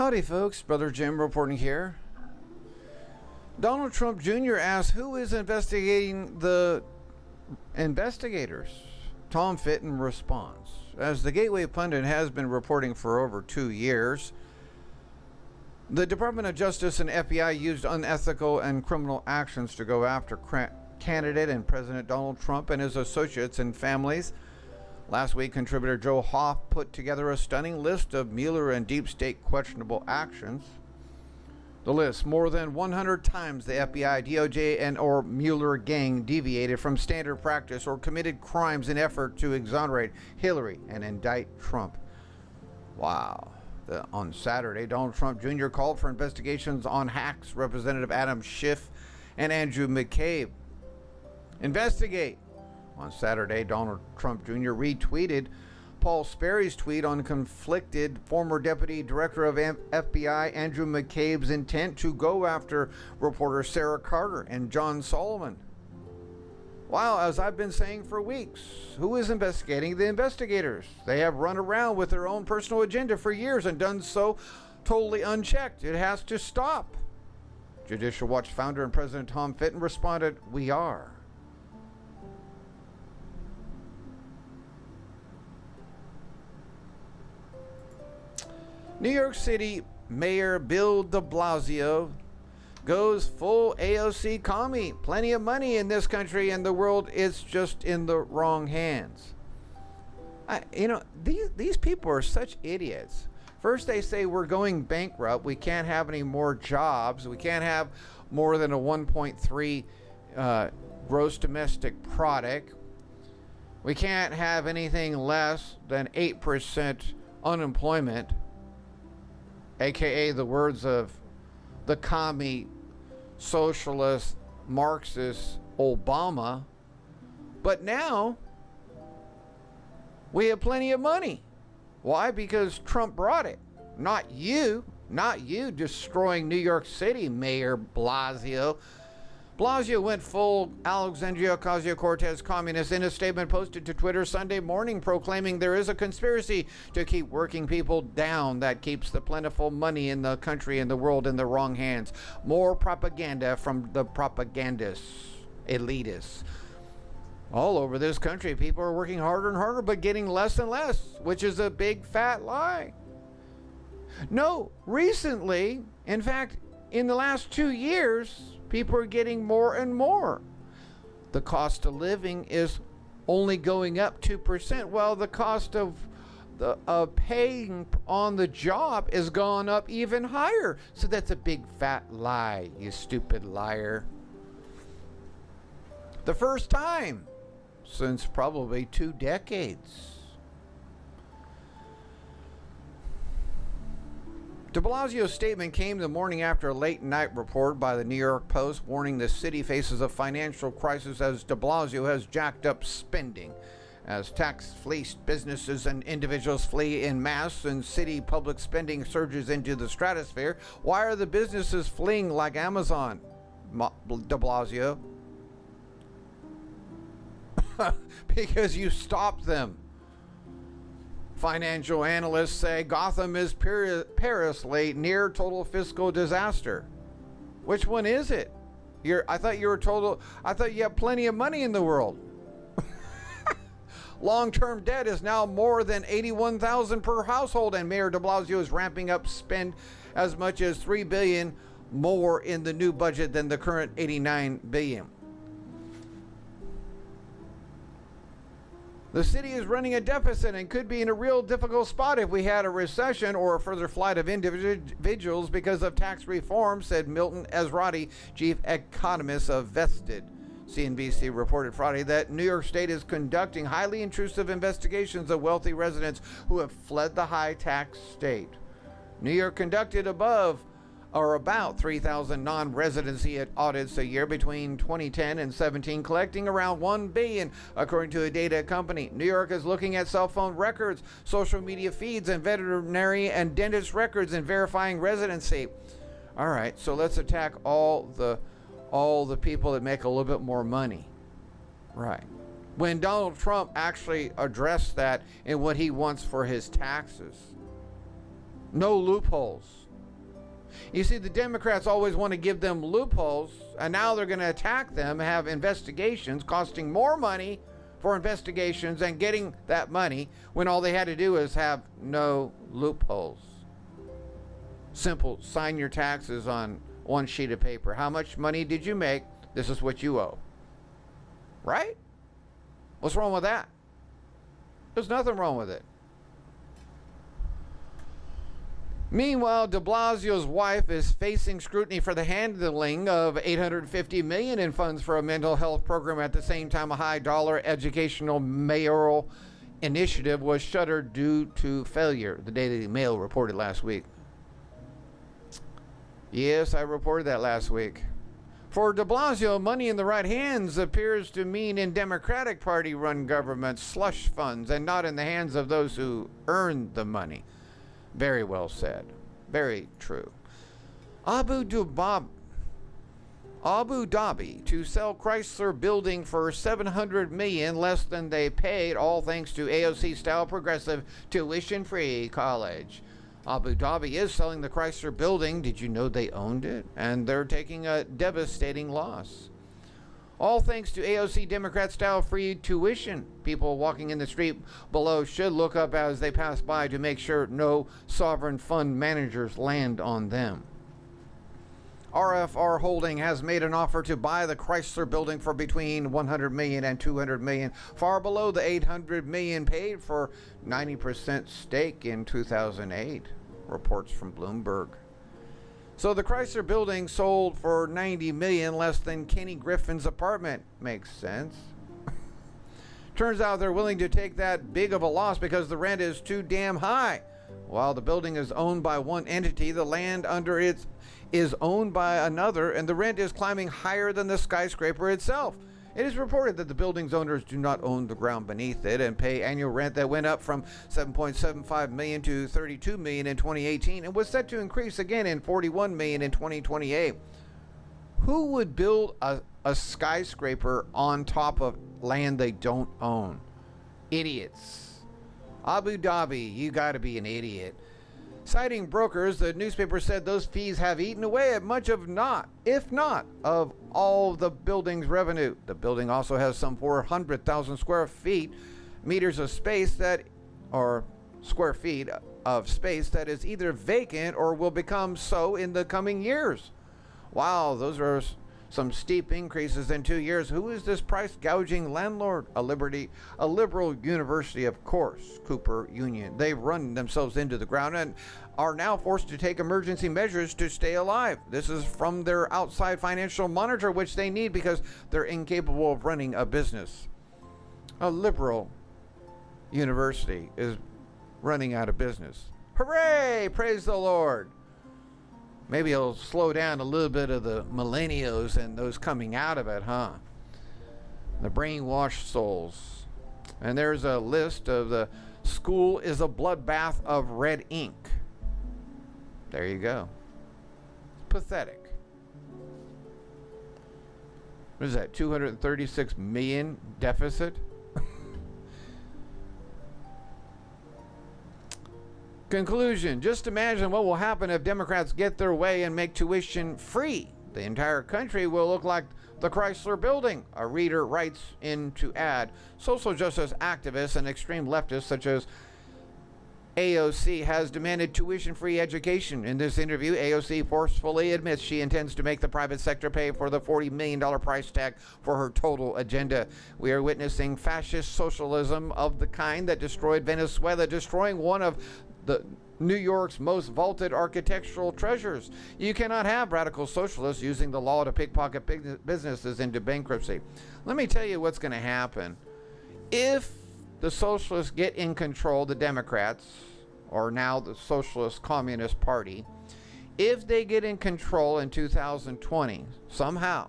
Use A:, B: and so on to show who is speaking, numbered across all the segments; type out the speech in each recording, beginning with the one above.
A: Howdy folks, Brother Jim reporting here. Donald Trump Jr. asks who is investigating the investigators. Tom Fitton responds. As the Gateway Pundit has been reporting for over 2 years, the Department of Justice and FBI used unethical and criminal actions to go after candidate and President Donald Trump and his associates and families. Last week, contributor Joe Hoff put together a stunning list of Mueller and deep state questionable actions. The list: more than 100 times the FBI, DOJ, and or Mueller gang deviated from standard practice or committed crimes in effort to exonerate Hillary and indict Trump. Wow. On Saturday, Donald Trump Jr. called for investigations on hacks. Representative Adam Schiff and Andrew McCabe. Investigate. On Saturday, Donald Trump Jr. retweeted Paul Sperry's tweet on conflicted former Deputy Director of FBI Andrew McCabe's intent to go after reporter Sarah Carter and John Solomon. Wow, as I've been saying for weeks, who is investigating the investigators? They have run around with their own personal agenda for years and done so totally unchecked. It has to stop. Judicial Watch founder and President Tom Fitton responded, "We are." New York City Mayor Bill de Blasio goes full AOC commie. Plenty of money in this country and the world. It's just in the wrong hands. These people are such idiots. First they say we're going bankrupt. We can't have any more jobs. We can't have more than a 1.3 gross domestic product. We can't have anything less than 8% unemployment. AKA the words of the commie, socialist, Marxist Obama. But now we have plenty of money. Why? Because Trump brought it. Not you destroying New York City, Mayor Blasio. Blasio went full Alexandria Ocasio-Cortez communist in a statement posted to Twitter Sunday morning, proclaiming there is a conspiracy to keep working people down that keeps the plentiful money in the country and the world in the wrong hands. More propaganda from the propagandists, elitists. All over this country, people are working harder and harder, but getting less and less, which is a big fat lie. No, recently, in fact, in the last 2 years, people are getting more and more. The cost of living is only going up 2%, while the cost of paying on the job has gone up even higher. So that's a big fat lie, you stupid liar. The first time since probably 2 decades. De Blasio's statement came the morning after a late-night report by the New York Post warning the city faces a financial crisis as de Blasio has jacked up spending. As tax-fleeced businesses and individuals flee en masse and city public spending surges into the stratosphere, why are the businesses fleeing like Amazon, de Blasio? Because you stopped them. Financial analysts say Gotham is perilously near total fiscal disaster. Which one is it? I thought you had plenty of money in the world. Long-term debt is now more than $81,000 per household, and Mayor de Blasio is ramping up spend as much as $3 billion more in the new budget than the current $89 billion. The city is running a deficit and could be in a real difficult spot if we had a recession or a further flight of individuals because of tax reform, said Milton Ezrati, chief economist of Vested. CNBC reported Friday that New York State is conducting highly intrusive investigations of wealthy residents who have fled the high-tax state. New York conducted about 3,000 non-residency audits a year between 2010 and 17, collecting around $1 billion, according to a data company. New York is looking at cell phone records, social media feeds, and veterinary and dentist records and verifying residency. All right, so let's attack all the people that make a little bit more money. Right. When Donald Trump actually addressed that in what he wants for his taxes. No loopholes. You see, the Democrats always want to give them loopholes, and now they're going to attack them, have investigations costing more money for investigations and getting that money when all they had to do is have no loopholes. Simple, sign your taxes on one sheet of paper. How much money did you make? This is what you owe. Right? What's wrong with that? There's nothing wrong with it. Meanwhile, de Blasio's wife is facing scrutiny for the handling of $850 million in funds for a mental health program. At the same time, a high-dollar educational mayoral initiative was shuttered due to failure, the Daily Mail reported last week. Yes, I reported that last week. For de Blasio, money in the right hands appears to mean in Democratic Party-run governments slush funds and not in the hands of those who earned the money. Very well said. Very true. Abu Dhabi to sell Chrysler building for $700 million less than they paid, all thanks to AOC-style progressive tuition-free college. Abu Dhabi is selling the Chrysler building. Did you know they owned it? And they're taking a devastating loss. All thanks to AOC Democrat-style free tuition. People walking in the street below should look up as they pass by to make sure no sovereign fund managers land on them. RFR Holding has made an offer to buy the Chrysler building for between $100 million and $200 million, far below the $800 million paid for 90% stake in 2008, reports from Bloomberg. So the Chrysler building sold for $90 million less than Kenny Griffin's apartment. Makes sense. Turns out they're willing to take that big of a loss because the rent is too damn high. While the building is owned by one entity, the land under it is owned by another, and the rent is climbing higher than the skyscraper itself. It is reported that the building's owners do not own the ground beneath it and pay annual rent that went up from $7.75 million to $32 million in 2018 and was set to increase again in $41 million in 2028. Who would build a skyscraper on top of land they don't own? Idiots. Abu Dhabi, you gotta be an idiot. Citing brokers, the newspaper said those fees have eaten away at much of if not, of all the building's revenue. The building also has some 400,000 meters of space or square feet of space that is either vacant or will become so in the coming years. Wow, those are some steep increases in 2 years. Who is this price gouging landlord? A liberal university, of course, Cooper Union. They've run themselves into the ground and are now forced to take emergency measures to stay alive. This is from their outside financial monitor, which they need because they're incapable of running a business. A liberal university is running out of business. Hooray! Praise the Lord. Maybe it'll slow down a little bit of the millennials and those coming out of it, huh? The brainwashed souls. And there's a list of the school is a bloodbath of red ink. There you go. Pathetic. What is that, 236 million deficit? Conclusion. Just imagine what will happen if Democrats get their way and make tuition free. The entire country will look like the Chrysler building. A reader writes in to add, social justice activists and extreme leftists such as AOC has demanded tuition-free education. In this interview, AOC forcefully admits she intends to make the private sector pay for the $40 million price tag for her total agenda. We are witnessing fascist socialism of the kind that destroyed Venezuela, destroying one of the New York's most vaulted architectural treasures. You cannot have radical socialists using the law to pickpocket businesses into bankruptcy. Let me tell you what's going to happen. If the socialists get in control, the Democrats, or now the Socialist Communist Party, if they get in control in 2020, somehow,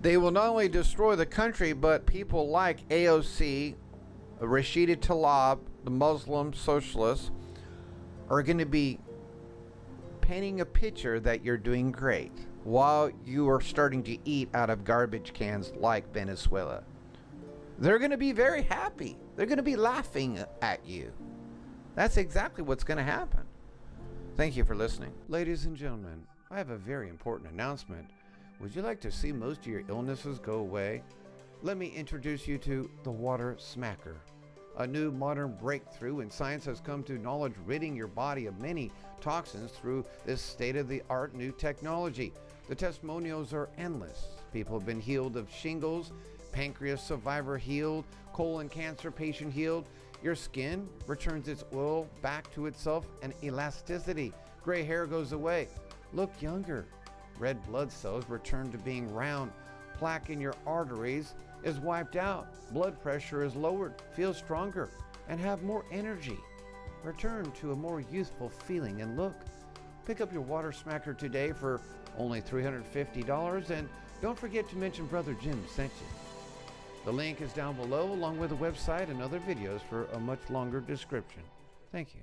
A: they will not only destroy the country, but people like AOC, Rashida Tlaib, the Muslim socialists, are going to be painting a picture that you're doing great while you are starting to eat out of garbage cans like Venezuela. They're going to be very happy. They're going to be laughing at you. That's exactly what's going to happen. Thank you for listening. Ladies and gentlemen, I have a very important announcement. Would you like to see most of your illnesses go away? Let me introduce you to the Water Smacker. A new modern breakthrough in science has come to knowledge, ridding your body of many toxins through this state-of-the-art new technology. The testimonials are endless. People have been healed of shingles, pancreas survivor healed, colon cancer patient healed. Your skin returns its oil back to itself and elasticity. Gray hair goes away. Look younger. Red blood cells return to being round. Plaque in your arteries is wiped out. Blood pressure is lowered. Feel stronger and have more energy. Return to a more youthful feeling and look. Pick up your Water Smacker today for only $350, and don't forget to mention Brother Jim sent you. The link is down below, along with a website and other videos for a much longer description. Thank you.